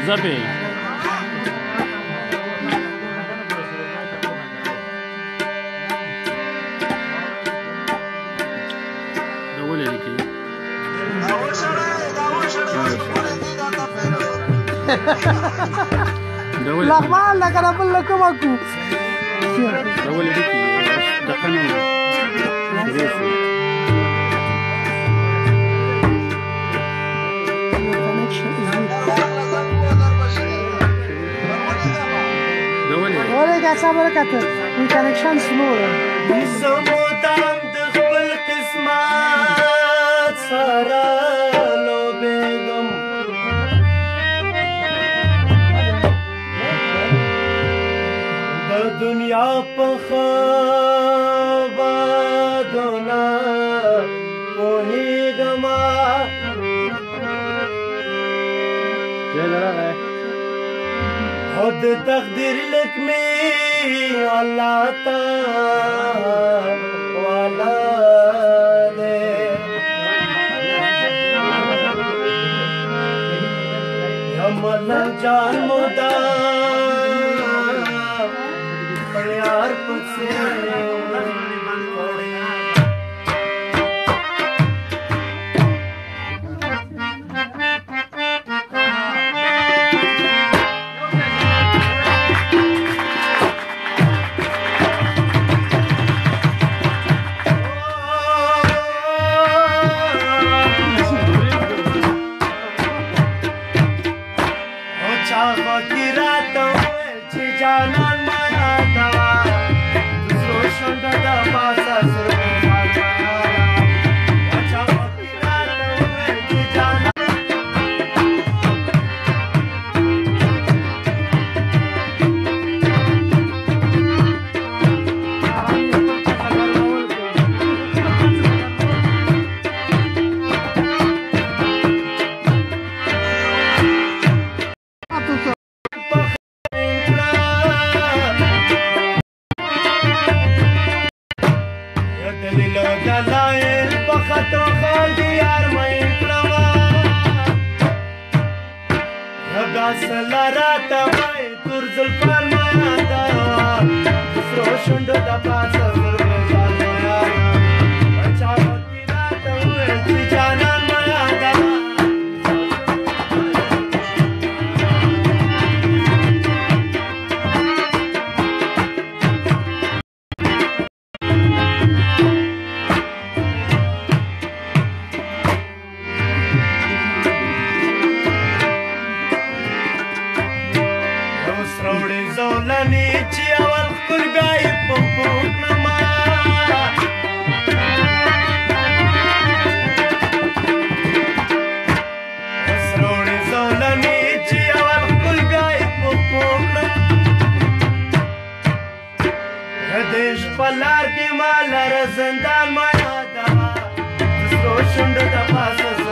زبې دا ولې لیکي لغمان لکه د بل له کومه کو دا ولې لیکي دقه نه شروع شو ولې که صبر کته این کنکشن سلو ده زمودم د خپل قسمت سره لوبېږم د دنیا په خبرونه پوهېږمه او د تقدیر لیک مې الله ته والا دی ملنګ جان مدام په یار پسې Janan maya dawa, dusro shonda da pasa surbe maya. Acha bakira dawe janan. دلائل بخطو خالدی یار مین کلوا رگا سلاراتا مای تور زلفان مایا دا دسرو شنڈو دا پاسا زرگو جان مایا بچا بکی راتا ہوئے جی جانان مایا دا زولانی چی اول خل گای پمپوک نما سروڑی زولانی چی اول خل گای پمپوک نما ردیش پلار کی مال رزندان مایا دا سرو شند دا پاسا